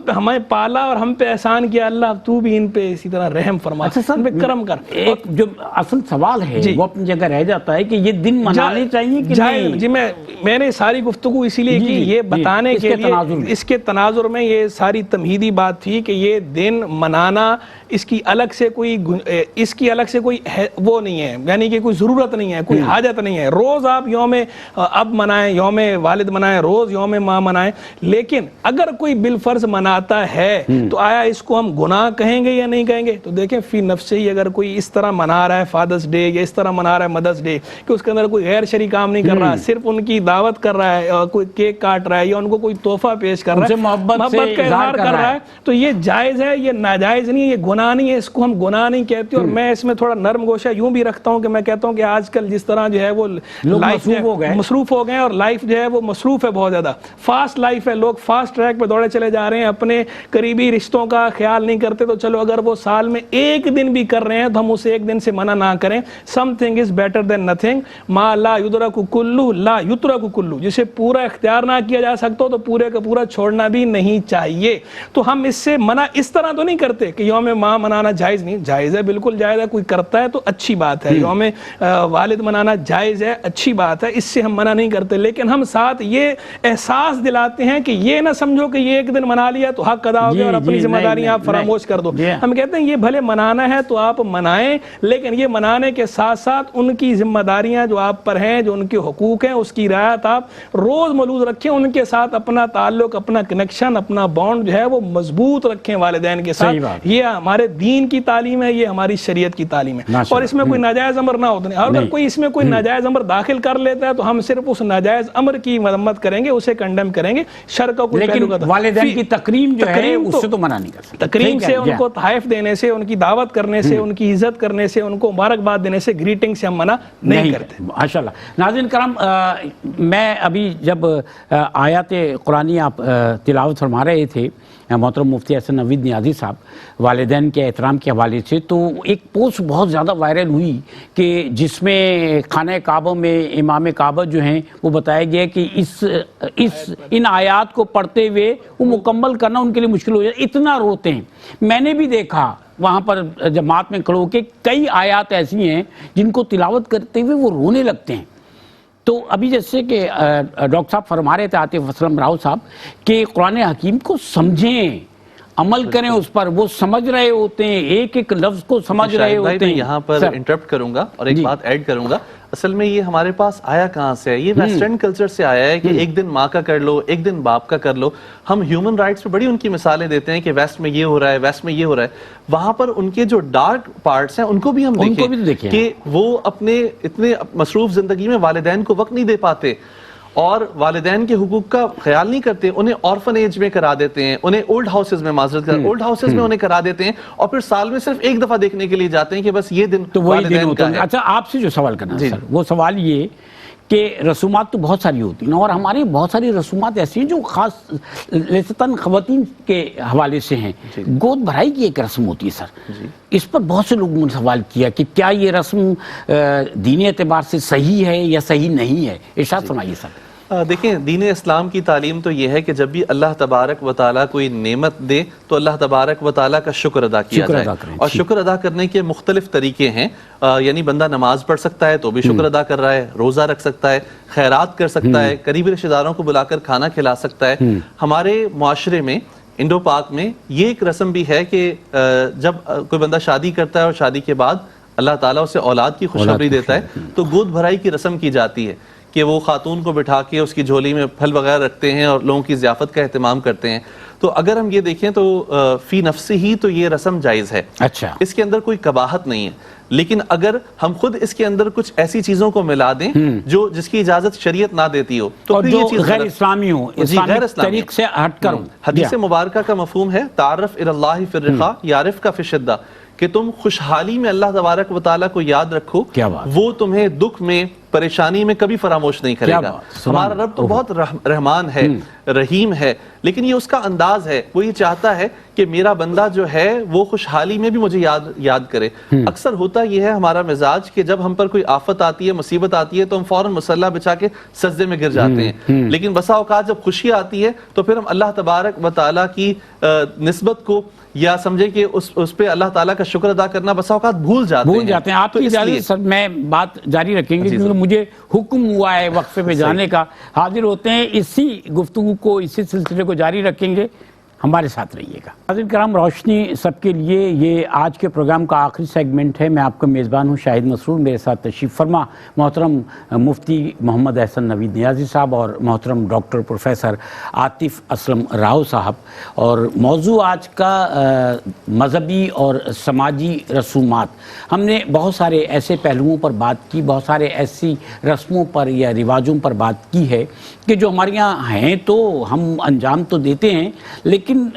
ہمیں پالا اور ہم پہ احسان کیا، اللہ تو بھی ان پہ اسی طرح رحم فرما، ان پہ کرم کر. ایک جو اصل سوال ہے وہ اپنی جگہ رہ جاتا ہے کہ یہ دن منانے چاہیے کہ نہیں. جی میں نے ساری گفتگو اسی لیے کی یہ بتانے کے لیے، اس کے تناظر میں یہ ساری تمہیدی بات تھی کہ یہ دن منانا اس کی الگ سے کوئی وہ نہیں ہے. یعنی کہ کی کوئی ضرورت نہیں ہے, کوئی حاجت نہیں ہے. روز آپ یوم اب منائیں, یوم والد منائیں, روز یوم ماں منائیں, لیکن اگر کوئی بالفرض مناتا ہے تو آیا اس کو ہم گناہ کہیں گے یا نہیں کہیں گے؟ تو دیکھیں فی نفسہ ہی اگر کوئی اس طرح منا رہا ہے فادرس ڈے یا اس طرح منا رہا ہے مدرس ڈے کہ اس کے اندر کوئی غیر شرعی کام نہیں کر رہا, صرف ان کی دعوت کر رہا ہے, کوئی کیک کاٹ رہا ہے یا ان کو کوئی تحفہ پیش کر رہا ہے, محبت کا اظہار کر رہا ہے, تو یہ جائز ہے, یہ ناجائز نہیں ہے, یہ گناہ نہیں ہے, اس کو ہم گناہ نہیں کہتے. اور میں اس میں تھوڑا نرم گوشہ یوں بھی رکھتا ہوں کہ میں کہتا ہوں کہ آج کل جس طرح جو ہے وہ لائف مصروف ہو گئے, اور لائف جو ہے وہ مصروف ہے بہت زیادہ, فاسٹ لائف ہے, لوگ فاسٹ ٹریک پہ دوڑے چلے جا رہے ہیں, اپنے قریبی رشتوں کا خیال نہیں کرتے. تو چلو اگر وہ سال میں ایک دن بھی کر رہے ہیں تو ہم اسے ایک دن سے منع نہ کریں. Some thing is better than nothing, ما لا یدرک کلو لا یترک کلو, جسے پورا اختیار نہ کیا جا سکتا تو پورے کا پورا چھوڑنا بھی نہیں چاہیے. تو ہم اس سے منع اس طرح تو نہیں کرتے کہ یوم ماں منانا جائز نہیں, جائز ہے, بالکل جائز ہے, کوئی کرتا ہے تو اچھی بات ہے. یوم والد منانا جائز ہے, اچھی بات ہے, اس سے ہم منع نہیں کرتے, لیکن ہم ساتھ یہ احساس دلاتے ہیں کہ یہ نہ سمجھو کہ یہ ایک دن منا لیا تو حق ادا ہو گیا اور اپنی ذمہ داریاں آپ فراموش کر دو. ہم کہتے ہیں یہ بھلے منانا ہے تو آپ منائیں, لیکن یہ منانے کے ساتھ ساتھ ان کی ذمہ داریاں جو آپ پر ہیں, جو ان کے حقوق ہیں, اس کی رعایت آپ روز ملوز رکھیں, ان کے ساتھ اپنا تعلق, اپنا کنیکشن, اپنا بانڈ جو ہے وہ مضبوط رکھیں والدین کے ساتھ. یہ ہمارے دین کی تعلیم ہے, یہ ہماری شریعت کی تعلیم ہے, اور اس میں کوئی ناجائز امر نہ ہوتا. اور اگر کوئی اس میں کوئی ناجائز امر داخل کر لیتا ہے تو ہم صرف اس ناجائز امر کی مذمت کریں گے, اسے کنڈیم کریں گے. شر کا کوئی پہلو کا والدین کی تکریم جو ہے اس سے تو منع نہیں کر سکتے. تکریم سے, ان کو تحائف دینے سے, ان کی دعوت کرنے سے, ان کی عزت کرنے سے, ان کو مبارکباد دینے سے, گریٹنگ سے ہم منع نہیں کرتے. ماشاءاللہ. ناظرین کرام, میں ابھی جب آیات قرآنی آپ تلاوت فرما رہے تھے محترم مفتی احسن نوید نیازی صاحب والدین کے احترام کے حوالے سے, تو ایک پوسٹ بہت زیادہ وائرل ہوئی کہ جس میں خانہ کعبہ میں امام کعبہ جو ہیں وہ بتایا گیا کہ ان آیات کو پڑھتے ہوئے وہ مکمل کرنا ان کے لیے مشکل ہو جائے, اتنا روتے ہیں. میں نے بھی دیکھا وہاں پر جماعت میں کھڑے ہو کے کئی آیات ایسی ہیں جن کو تلاوت کرتے ہوئے وہ رونے لگتے ہیں. تو ابھی جیسے کہ ڈاکٹر صاحب فرما رہے تھے عاطف اسلم راؤ صاحب کہ قرآن حکیم کو سمجھیں, عمل کریں اس پر, وہ سمجھ رہے ہوتے ہیں, ایک ایک لفظ کو سمجھ رہے ہوتے ہیں. یہاں پر انٹرپٹ کروں گا اور ایک بات ایڈ کروں گا. اصل میں یہ ہمارے پاس آیا کہاں سے ہے؟ یہ ویسٹرن کلچر سے آیا ہے کہ ایک دن ماں کا کر لو, ایک دن باپ کا کر لو. ہم ہیومن رائٹس پہ بڑی ان کی مثالیں دیتے ہیں کہ ویسٹ میں یہ ہو رہا ہے, ویسٹ میں یہ ہو رہا ہے. وہاں پر ان کے جو ڈارک پارٹس ہیں ان کو بھی ہم دیکھیں کہ وہ اپنے اتنے مصروف زندگی میں والدین کو وقت نہیں دے پاتے اور والدین کے حقوق کا خیال نہیں کرتے. انہیں آرفن ایج میں کرا دیتے ہیں, انہیں اولڈ ہاؤسز میں اولڈ ہاؤسز میں انہیں کرا دیتے ہیں, اور پھر سال میں صرف ایک دفعہ دیکھنے کے لیے جاتے ہیں کہ بس یہ دن والدین کا ہے. اچھا, آپ سے جو سوال کرنا ہے سر, وہ سوال یہ کہ رسومات تو بہت ساری ہوتی ہیں, اور ہماری بہت ساری رسومات ایسی ہیں جو خاص لسطن خواتین کے حوالے سے ہیں. گود بھرائی کی ایک رسم ہوتی ہے سر, اس پر بہت سے لوگوں نے سوال کیا کہ کیا یہ رسم دینی اعتبار سے صحیح ہے یا صحیح نہیں ہے؟ ارشاد فرمائیے سر. دیکھیں, دین اسلام کی تعلیم تو یہ ہے کہ جب بھی اللہ تبارک و تعالیٰ کوئی نعمت دے تو اللہ تبارک و تعالیٰ کا شکر ادا کیا جائے. اور شکر ادا کرنے کے مختلف طریقے ہیں, یعنی بندہ نماز پڑھ سکتا ہے تو بھی شکر ادا کر رہا ہے, روزہ رکھ سکتا ہے, خیرات کر سکتا ہے, قریبی رشتہ داروں کو بلا کر کھانا کھلا سکتا ہے. ہمارے معاشرے میں انڈو پاک میں یہ ایک رسم بھی ہے کہ جب کوئی بندہ شادی کرتا ہے اور شادی کے بعد اللہ تعالیٰ اسے اولاد کی خوشخبری دیتا ہے تو گود بھرائی کی رسم کی جاتی ہے کہ وہ خاتون کو بٹھا کے اس کی جھولی میں پھل وغیرہ رکھتے ہیں اور لوگوں کی ضیافت کا اہتمام کرتے ہیں. تو اگر ہم یہ دیکھیں تو فی نفسی ہی تو یہ رسم جائز ہے. اچھا, اس کے اندر کوئی قباحت نہیں ہے, لیکن اگر ہم خود اس کے اندر کچھ ایسی چیزوں کو ملا دیں جو جس کی اجازت شریعت نہ دیتی ہو تو پھر یہ چیز غیر اسلامی ہو, اسلامک طریق سے ہٹ کر ہو. حدیث مبارکہ کا مفہوم ہے تعارف الی اللہ فی الرخاء یعرف کا فی الشدہ, کہ تم خوشحالی میں اللہ تبارک و تعالیٰ کو یاد رکھو, وہ تمہیں دکھ میں پریشانی میں کبھی فراموش نہیں کرے گا. ہمارا رب تو بہت رحمان ہے, رحیم ہے, لیکن یہ اس کا انداز ہے, وہ یہ چاہتا ہے کہ میرا بندہ جو ہے وہ خوشحالی میں بھی مجھے یاد کرے. اکثر ہوتا یہ ہے ہمارا مزاج کہ جب ہم پر کوئی آفت آتی ہے, مصیبت آتی ہے تو ہم فوراً مسلح بچا کے سجدے میں گر جاتے ہیں, لیکن بسا اوقات جب خوشی آتی ہے تو پھر ہم اللہ تبارک و تعالیٰ کی نسبت کو یا سمجھے کہ اس پہ اللہ تعالیٰ کا شکر ادا کرنا بسا اوقات بھول جاتے ہیں. آپ کی اجازت سر میں بات جاری رکھیں گے کیونکہ مجھے حکم ہوا ہے وقفے پہ جانے کا. حاضر ہوتے ہیں, اسی گفتگو کو اسی سلسلے کو جاری رکھیں گے. ہمارے ساتھ رہیے گا۔ ناظرین کرام، روشنی سب کے لیے یہ آج کے پروگرام کا آخری سیگمنٹ ہے۔ میں آپ کا میزبان ہوں شاہد مسرور، میرے ساتھ تشریف فرما محترم مفتی محمد احسن نوید نیازی صاحب اور محترم ڈاکٹر پروفیسر عاطف اسلم راؤ صاحب، اور موضوع آج کا مذہبی اور سماجی رسومات۔ ہم نے بہت سارے ایسے پہلوؤں پر بات کی، بہت سارے ایسی رسموں پر یا رواجوں پر بات کی ہے کہ جو ہمارے یہاں ہیں تو ہم انجام تو دیتے ہیں، لیکن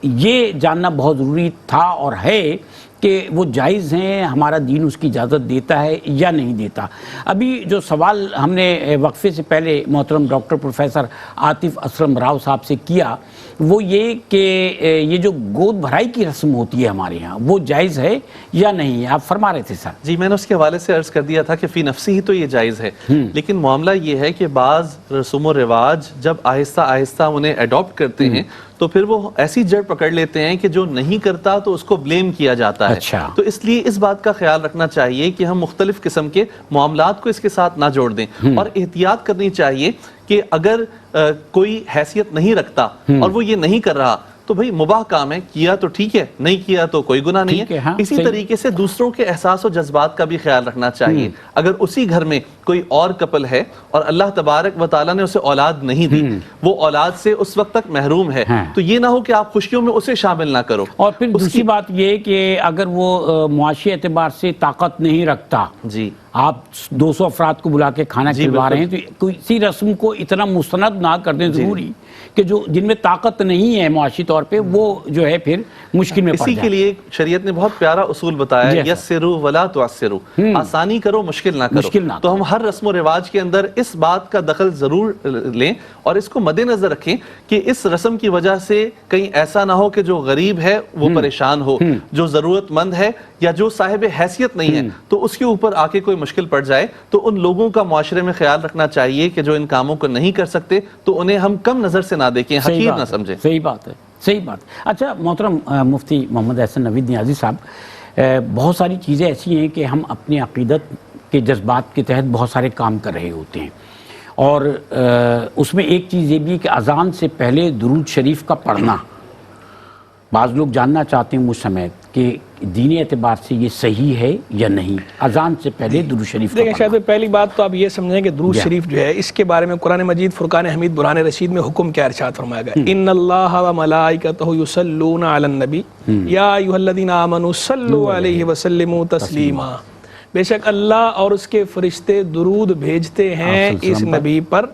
یہ جاننا بہت ضروری تھا اور ہے کہ وہ جائز ہیں، ہمارا دین اس کی اجازت دیتا ہے یا نہیں دیتا۔ ابھی جو سوال ہم نے وقفے سے پہلے محترم ڈاکٹر پروفیسر عاطف اسلم راؤ صاحب سے کیا وہ یہ کہ یہ جو گود بھرائی کی رسم ہوتی ہے ہمارے ہاں وہ جائز ہے یا نہیں ہے؟ آپ فرما رہے تھے سر۔ جی، میں نے اس کے حوالے سے عرض کر دیا تھا کہ فی نفسی ہی تو یہ جائز ہے، لیکن معاملہ یہ ہے کہ بعض رسوم و رواج جب آہستہ آہستہ انہیں اڈاپٹ کرتے ہیں تو پھر وہ ایسی جڑ پکڑ لیتے ہیں کہ جو نہیں کرتا تو اس کو بلیم کیا جاتا ہے۔ تو اس لیے اس بات کا خیال رکھنا چاہیے کہ ہم مختلف قسم کے معاملات کو اس کے ساتھ نہ جوڑ دیں، اور احتیاط کرنی چاہیے کہ اگر کوئی حیثیت نہیں رکھتا اور وہ یہ نہیں کر رہا تو بھئی مباح کام ہے، کیا تو ٹھیک ہے، نہیں کیا تو کوئی گناہ نہیں ہے۔ اسی طریقے سے دوسروں کے احساس و جذبات کا بھی خیال رکھنا چاہیے۔ اگر اسی گھر میں کوئی اور کپل ہے اور اللہ تبارک و تعالیٰ نے اسے اولاد نہیں دی، وہ اولاد سے اس وقت تک محروم ہے، تو یہ نہ ہو کہ آپ خوشیوں میں اسے شامل نہ کرو۔ اور پھر دوسری بات یہ کہ اگر وہ معاشی اعتبار سے طاقت نہیں رکھتا، جی، آپ 200 افراد کو بلا کے کھانا کھلوا رہے ہیں تو کسی رسم کو اتنا مستند نہ کر دیں ضروری کہ جو جن میں طاقت نہیں ہے معاشی طور پہ وہ جو ہے پھر مشکل میں پڑ جائے۔ اسی کے لیے شریعت نے بہت پیارا اصول بتایا ہے، یسروا ولا تعسروا، آسانی کرو مشکل نہ کرو۔ تو ہم ہر رسم و رواج کے اندر اس بات کا دخل ضرور لیں اور اس کو مد نظر رکھیں کہ اس رسم کی وجہ سے کہیں ایسا نہ ہو کہ جو غریب ہے وہ پریشان ہو، جو ضرورت مند ہے یا جو صاحب حیثیت نہیں ہے تو اس کے اوپر آ کے کوئی مشکل پڑ جائے۔ تو ان لوگوں کا معاشرے میں خیال رکھنا چاہیے کہ جو ان کاموں کو نہیں کر سکتے تو انہیں ہم کم نظر سے نہ دیکھیں، حقیر نہ سمجھیں۔ صحیح بات ہے، صحیح بات۔ اچھا محترم مفتی محمد احسن نوید نیازی صاحب، بہت ساری چیزیں ایسی ہیں کہ ہم اپنی عقیدت کے جذبات کے تحت بہت سارے کام کر رہے ہوتے ہیں، اور اس میں ایک چیز یہ بھی ہے کہ اذان سے پہلے درود شریف کا پڑھنا، بعض لوگ جاننا چاہتے ہیں مجھ سمیت کہ دینی اعتبار سے یہ صحیح ہے یا نہیں، اذان سے پہلے درود شریف کا دیکھیں شاید پہلی بات تو آپ یہ سمجھیں کہ درود شریف جو ہے اس کے بارے میں قرآن مجید فرقان حمید برہان رشید میں حکم کیا ارشاد فرمایا گیا، ان اللہ و ملائکتہ یصلون علی النبی یا ایھا الذین آمنوا صلوا علیہ وسلموا تسلیما، بے شک اللہ اور اس کے فرشتے درود بھیجتے ہیں اس نبی پر،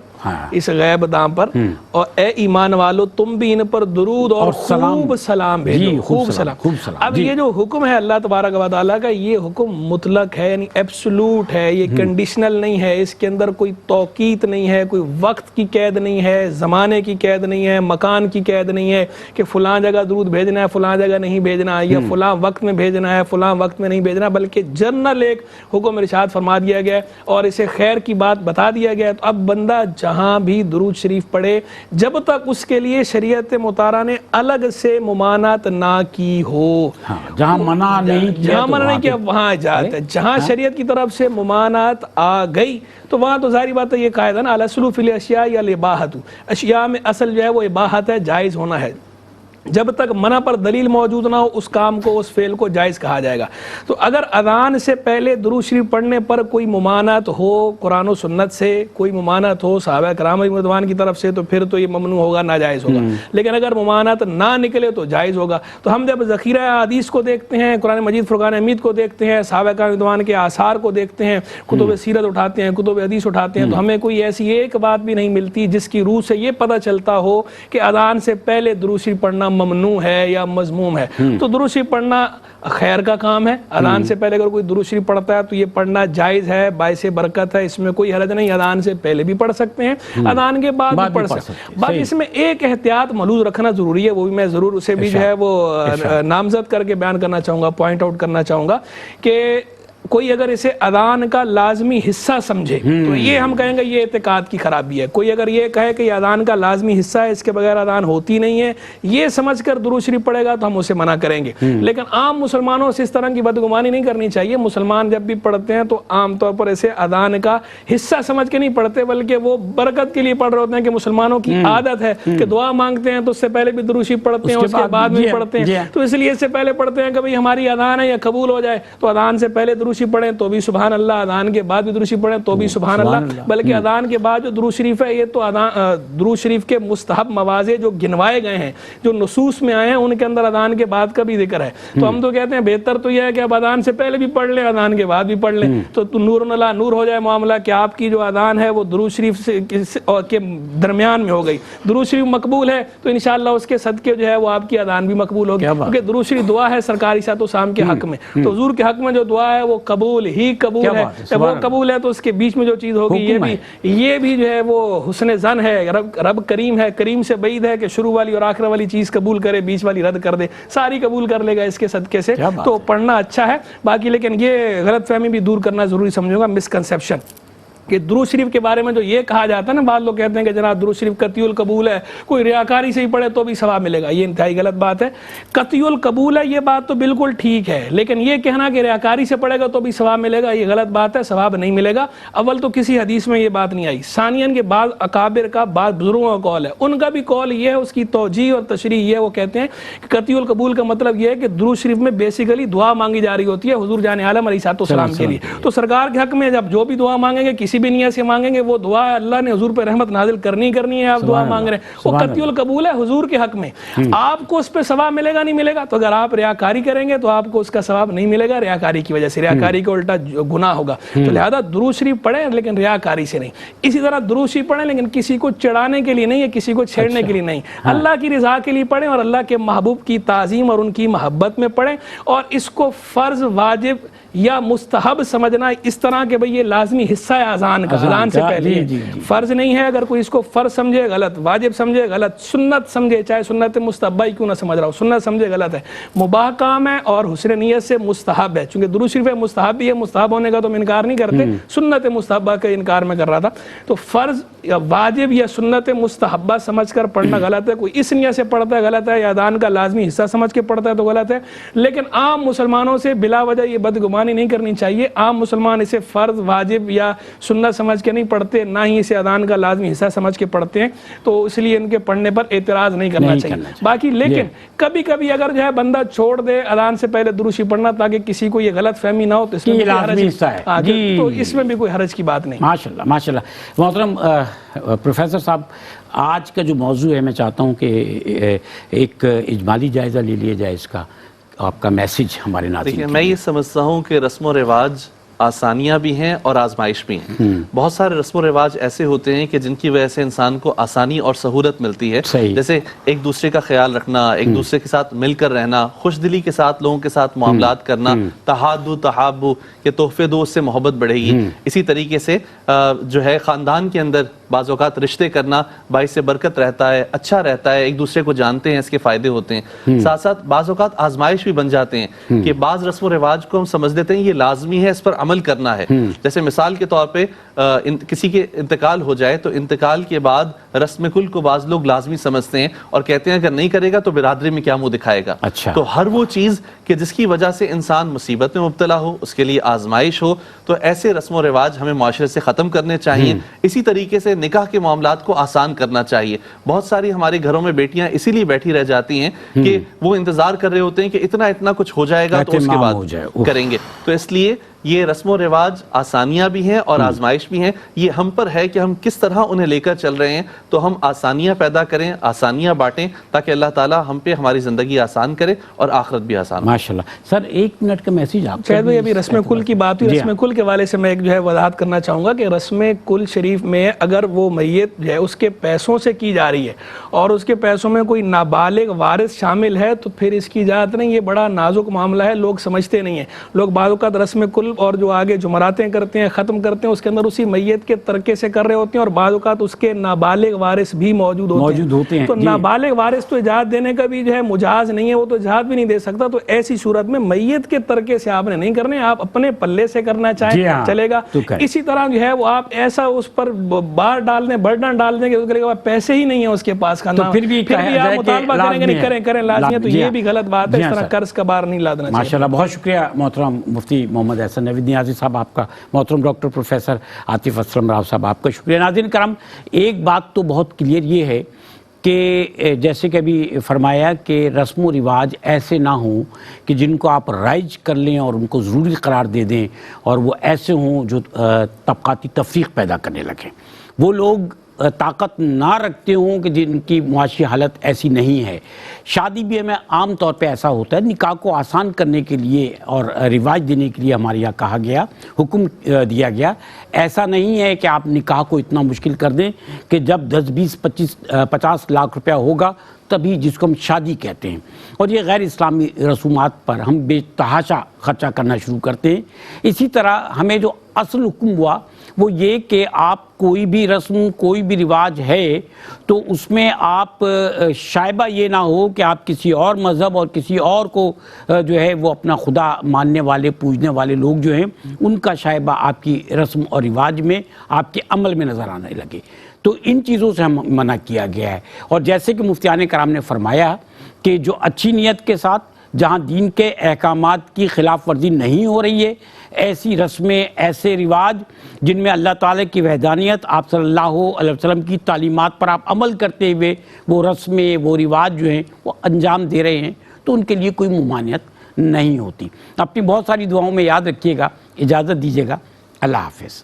اس غیب دام پر، اور اے ایمان والو تم بھی ان پر درود اور خوب سلام بھیجو، خوب سلام۔ اب یہ جو حکم ہے اللہ تبارک و تعالیٰ کا، یہ حکم مطلق ہے، یعنی ایبسولوٹ ہے، یہ کنڈیشنل نہیں ہے، اس کے اندر کوئی توقیت نہیں ہے، کوئی وقت کی قید نہیں ہے، زمانے کی قید نہیں ہے، مکان کی قید نہیں ہے کہ فلاں جگہ درود بھیجنا ہے، فلاں جگہ نہیں بھیجنا ہے، یا فلاں وقت میں بھیجنا ہے، فلاں وقت میں نہیں بھیجنا، بلکہ جنرل ایک حکم ارشاد فرما دیا گیا ہے اور اسے خیر کی بات بتا دیا گیا ہے۔ تو اب بندہ جہاں بھی درود شریف پڑھے، جب تک اس کے لیے شریعت مطالعہ نے الگ سے ممانعت نہ کی ہو، جہاں منع نہیں کیا وہاں اجازت ہے، جہاں شریعت کی طرف سے ممانعت آ گئی تو وہاں تو ظاہری بات ہے، یہ قاعدہ ہے نا الاصل فی الاشیاء یا الاباحۃ، اشیاء میں اصل جو ہے وہ اباحت ہے، جائز ہونا ہے، جب تک منع پر دلیل موجود نہ ہو اس کام کو، اس فعل کو جائز کہا جائے گا۔ تو اگر اذان سے پہلے درود شریف پڑھنے پر کوئی ممانعت ہو قرآن و سنت سے، کوئی ممانعت ہو صحابہ کرام رضوان کی طرف سے، تو پھر تو یہ ممنوع ہوگا، ناجائز ہوگا۔ لیکن اگر ممانعت نہ نکلے تو جائز ہوگا۔ تو ہم جب ذخیرہ حدیث کو دیکھتے ہیں، قرآن مجید فرقان حمید کو دیکھتے ہیں، صحابہ کرام رضوان کے آثار کو دیکھتے ہیں، کتب سیرت اٹھاتے ہیں، کتب حدیث اٹھاتے ہیں، تو ہمیں کوئی ایسی ایک بات بھی نہیں ملتی جس کی روح سے یہ پتہ چلتا ہو کہ اذان سے پہلے درود شریف پڑھنا ممنوع ہے یا مذموم ہے۔ تو درود شریف پڑھنا خیر کا کام ہے، اذان سے پہلے اگر کوئی درود شریف پڑھتا ہے تو یہ پڑھنا جائز ہے، باعث برکت ہے، اس میں کوئی حرج نہیں، اذان سے پہلے بھی پڑھ سکتے ہیں، اذان کے بعد بھی پڑھ سکتے ہیں۔ بات اس میں ایک احتیاط ملحوظ رکھنا ضروری ہے، وہ بھی میں ضرور اسے بھی جو ہے وہ نامزد کر کے بیان کرنا چاہوں گا، پوائنٹ آؤٹ کرنا چاہوں گا کہ کوئی اگر اسے اذان کا لازمی حصہ سمجھے تو یہ ہم کہیں گے یہ اعتقاد کی خرابی ہے. کوئی اگر یہ کہے کہ یہ اذان کا لازمی حصہ ہے, اس کے بغیر اذان ہوتی نہیں ہے, یہ سمجھ کر درود شریف پڑھے گا تو ہم اسے منع کریں گے. لیکن عام مسلمانوں سے اس طرح کی بدگمانی نہیں کرنی چاہیے. مسلمان جب بھی پڑھتے ہیں تو عام طور پر اسے اذان کا حصہ سمجھ کے نہیں پڑھتے, بلکہ وہ برکت کے لیے پڑھ رہے ہوتے ہیں کہ مسلمانوں کی عادت ہے کہ دعا مانگتے ہیں تو اس سے پہلے بھی درود شریف پڑھتے ہیں, اس کے بعد بھی پڑھتے ہیں, تو اس لیے اس سے پہلے پڑھتے ہیں کہ بھئی ہماری اذان ہے یا قبول ہو جائے تو اذان سے پہلے درود شریف پڑھیں تو بھی سبحان اللہ, اذان کے بعد بھی درود شریف پڑھیں تو بھی سبحان اللہ. بلکہ اذان کے بعد جو درود شریف ہے یہ تو درود شریف کے مستحب مواضع جو گنوائے گئے ہیں, جو نصوص میں آئے ہیں, ان کے اندر اذان کے بعد کا بھی ذکر ہے. تو ہم تو کہتے ہیں بہتر تو یہ ہے کہ آپ اذان سے پہلے بھی پڑھ لیں, اذان کے بعد بھی پڑھ لیں, تو نور اللہ نور ہو جائے معاملہ کہ آپ کی جو اذان ہے وہ درود شریف کے درمیان میں ہو گئی. درود شریف مقبول ہے تو انشاءاللہ اس کے صدقے جو ہے وہ آپ کی اذان بھی مقبول ہوگی, کیونکہ درود شریف دعا ہے سرکاری صلوات و سلام کے حق میں. تو حضور کے حق میں جو دعا ہے وہ قبول ہی قبول ہے. جب وہ قبول ہے تو اس کے بیچ میں جو چیز ہوگی یہ بھی جو ہے وہ حسن ظن ہے. رب کریم ہے, کریم سے بعید ہے کہ شروع والی اور آخر والی چیز قبول کرے, بیچ والی رد کر دے, ساری قبول کر لے گا اس کے صدقے سے. تو پڑھنا اچھا ہے. باقی لیکن یہ غلط فہمی بھی دور کرنا ضروری سمجھوں گا, مسکنسیپشن, کہ درود شریف کے بارے میں جو یہ کہا جاتا ہے نا, بعض لوگ کہتے ہیں کہ جناب درود شریف قطعی القبول ہے, کوئی ریاکاری سے ہی پڑھے تو بھی ثواب ملے گا. یہ انتہائی غلط بات ہے. قطعی القبول ہے یہ بات تو بالکل ٹھیک ہے, لیکن یہ کہنا کہ ریاکاری سے پڑھے گا تو بھی ثواب ملے گا, یہ غلط بات ہے. ثواب نہیں ملے گا. اول تو کسی حدیث میں یہ بات نہیں آئی. ثانیاً کے بعض اکابر کا, بعض بزرگوں کا قول ہے, ان کا بھی قول یہ ہے, اس کی توجیہ اور تشریح یہ, وہ کہتے ہیں کہ قطعی القبول کا مطلب یہ ہے کہ درود شریف میں بیسیکلی دعا مانگی جا رہی ہوتی ہے حضور جان عالم علیہ السلام کے لیے. تو سرکار کے حق میں جب جو بھی دعا مانگیں گے, کسی بھی نیت سے مانگیں گے, وہ دعا اللہ نے حضور پہ رحمت نازل کرنی ہے, آپ دعا مانگ رہے ہیں, وہ قطعی القبول ہے حضور کے حق میں. آپ کو اس پہ ثواب ملے گا نہیں ملے گا. تو اگر آپ ریاکاری کریں گے تو آپ کو اس کا ثواب نہیں ملے گا ریاکاری کی وجہ سے, ریاکاری کا الٹا گناہ ہوگا. تو لہذا درود شریف پڑھیں لیکن ریاکاری سے نہیں. اسی طرح درود شریف پڑھیں لیکن کسی کو چڑھانے کے لیے نہیں ہے, کسی کو چھیڑنے کے لیے نہیں, اللہ کی رضا کے لیے پڑھیں اور اللہ کے محبوب کی تعظیم اور ان کی محبت میں پڑھیں. اور اس کو فرض, واجب یا مستحب سمجھنا اس طرح کہ بھئی یہ لازمی حصہ ہے اذان کا, اذان سے پہلے فرض نہیں ہے. اگر کوئی اس کو فرض سمجھے غلط, واجب سمجھے غلط, سنت سمجھے, چاہے سنت مستحبہ ہی کیوں نہ سمجھ رہا ہو, سنت سمجھے غلط ہے. مباح کام ہے اور حسن نیت سے مستحب ہے. چونکہ درود شریف مستحب بھی ہے, مستحب ہونے کا تو ہم انکار نہیں کرتے, سنت مستحبہ کا انکار میں کر رہا تھا. تو فرض یا واجب یا سنت مستحبہ سمجھ کر پڑھنا غلط ہے. کوئی اس نیت سے پڑھتا ہے غلط ہے, یا اذان کا لازمی حصہ سمجھ کے پڑھتا ہے تو غلط ہے. لیکن عام مسلمانوں سے بلا وجہ یہ بدگمانی نہیں کرنی چاہیے. عام مسلمان اسے فرض, واجب یا سنت سمجھ کے نہیں پڑھتے, نہ ہی اسے اذان کا لازمی حصہ سمجھ کے پڑھتے ہیں. تو اس لیے ان کے پڑھنے پر اعتراض نہیں کرنا چاہیے. باقی لیکن کبھی کبھی اگر جو ہے بندہ چھوڑ دے اذان سے پہلے درود شریف پڑھنا تاکہ کسی کو یہ غلط فہمی نہ ہو, تو اس میں لازمی حصہ ہے, تو اس میں بھی کوئی حرج کی بات نہیں. ماشاءاللہ ماشاءاللہ. محترم پروفیسر صاحب, آج کا جو موضوع ہے میں چاہتا ہوں کہ ایک اجمالی جائزہ لے لیا جائے اس کا, آپ کا میسج ہمارے ناظرین. میں یہ سمجھتا ہوں کہ رسم و رواج آسانیاں بھی ہیں اور آزمائش بھی ہیں. بہت سارے رسم و رواج ایسے ہوتے ہیں کہ جن کی وجہ سے انسان کو آسانی اور سہولت ملتی ہے. جیسے ایک دوسرے کا خیال رکھنا, ایک دوسرے کے ساتھ مل کر رہنا, خوش دلی کے ساتھ لوگوں کے ساتھ معاملات کرنا, تحادو تحابو کہ تحفے دو اس سے محبت بڑھے گی. اسی طریقے سے جو ہے خاندان کے اندر بعض اوقات رشتے کرنا باعث برکت رہتا ہے, اچھا رہتا ہے, ایک دوسرے کو جانتے ہیں, اس کے فائدے ہوتے ہیں. ساتھ ساتھ بعض اوقات آزمائش بھی بن جاتے ہیں کہ بعض رسم و رواج کو ہم سمجھ لیتے ہیں یہ لازمی ہے, اس پر عمل کرنا ہے. جیسے مثال کے طور پہ کسی کے انتقال ہو جائے تو انتقال کے بعد رسم کل کو بعض لوگ لازمی سمجھتے ہیں اور کہتے ہیں اگر نہیں کرے گا تو برادری میں کیا منہ دکھائے گا. تو ہر وہ چیز کہ جس کی وجہ سے انسان مصیبت میں مبتلا ہو, اس کے لیے آزمائش ہو, تو ایسے رسم و رواج ہمیں معاشرے سے ختم کرنے چاہیے. اسی طریقے سے نکاح کے معاملات کو آسان کرنا چاہیے. بہت ساری ہمارے گھروں میں بیٹیاں اسی لیے بیٹھی رہ جاتی ہیں کہ وہ انتظار کر رہے ہوتے ہیں کہ اتنا کچھ ہو جائے گا تو اس کے بعد کریں گے. تو اس لیے یہ رسم و رواج آسانیاں بھی ہیں اور آزمائش بھی ہیں. یہ ہم پر ہے کہ ہم کس طرح انہیں لے کر چل رہے ہیں. تو ہم آسانیاں پیدا کریں, آسانیاں بانٹیں, تاکہ اللہ تعالیٰ ہم پہ ہماری زندگی آسان کرے اور آخرت بھی آسان. ماشاءاللہ. سر 1 منٹ کا میسیج آپ شاید بھائی ابھی رسم کل کی بات ہوئی, رسم کل کے حوالے سے میں ایک جو ہے وضاحت کرنا چاہوں گا کہ رسم کل شریف میں اگر وہ میت جو ہے اس کے پیسوں سے کی جا رہی ہے اور اس کے پیسوں میں کوئی نابالغ وارث شامل ہے تو پھر اس کی اجازت نہیں. یہ بڑا نازک معاملہ ہے, لوگ سمجھتے نہیں ہیں. لوگ بعض اوقات رسم کل غسل اور جو آگے جمراتیں کرتے ہیں ختم کرتے ہیں اس کے اندر اسی میت کے ترکے سے کر رہے ہوتے ہیں، اور بعض اوقات اس کے نابالغ وارث بھی موجود ہوتے ہیں۔ تو نابالغ وارث تو اجازت دینے کا بھی جو ہے مجاز نہیں ہے، وہ تو اجازت بھی نہیں دے سکتا، تو ایسی صورت میں میت کے ترکے سے آپ نے نہیں کرنے، آپ اپنے پلے سے کرنا چاہیں چلے گا۔ اسی طرح جو ہے وہ آپ ایسا اس پر بار ڈال دیں، برڈن ڈال دیں کہ اس کے پیسے ہی نہیں ہیں اس کے پاس کا، پھر بھی آپ مطالبہ کریں گے نہیں کریں لازمی ہے، تو یہ بھی غلط بات ہے، اس طرح قرض کا بار نہیں لادنا چاہیے۔ ماشاءاللہ، بہت شکریہ محترم مفتی محمد احسن نوید نیازی صاحب آپ کا، محترم ڈاکٹر پروفیسر عاطف اسلم راؤ صاحب آپ کا شکریہ۔ ناظرین کرام، ایک بات تو بہت کلیئر یہ ہے کہ جیسے کہ ابھی فرمایا کہ رسم و رواج ایسے نہ ہوں کہ جن کو آپ رائج کر لیں اور ان کو ضروری قرار دے دیں، اور وہ ایسے ہوں جو طبقاتی تفریق پیدا کرنے لگیں، وہ لوگ طاقت نہ رکھتے ہوں کہ جن کی معاشی حالت ایسی نہیں ہے۔ شادی بھی ہمیں عام طور پہ ایسا ہوتا ہے، نکاح کو آسان کرنے کے لیے اور رواج دینے کے لیے ہمارے یہاں کہا گیا، حکم دیا گیا، ایسا نہیں ہے کہ آپ نکاح کو اتنا مشکل کر دیں کہ جب 10 20 25 50 لاکھ روپیہ ہوگا تبھی، جس کو ہم شادی کہتے ہیں، اور یہ غیر اسلامی رسومات پر ہم بے تحاشا خرچہ کرنا شروع کرتے ہیں۔ اسی طرح ہمیں جو اصل حکم ہوا وہ یہ کہ آپ کوئی بھی رسم، کوئی بھی رواج ہے تو اس میں آپ شائبہ یہ نہ ہو کہ آپ کسی اور مذہب اور کسی اور کو جو ہے وہ اپنا خدا ماننے والے، پوجنے والے لوگ جو ہیں ان کا شائبہ آپ کی رسم اور رواج میں، آپ کے عمل میں نظر آنے لگے، تو ان چیزوں سے ہم منع کیا گیا ہے۔ اور جیسے کہ مفتیان کرام نے فرمایا کہ جو اچھی نیت کے ساتھ، جہاں دین کے احکامات کی خلاف ورزی نہیں ہو رہی ہے، ایسی رسمیں، ایسے رواج جن میں اللہ تعالیٰ کی وحدانیت، آپ صلی اللہ علیہ وسلم کی تعلیمات پر آپ عمل کرتے ہوئے وہ رسمیں، وہ رواج جو ہیں وہ انجام دے رہے ہیں، تو ان کے لیے کوئی ممانعت نہیں ہوتی۔ اپنی بہت ساری دعاؤں میں یاد رکھیے گا، اجازت دیجیے گا، اللہ حافظ۔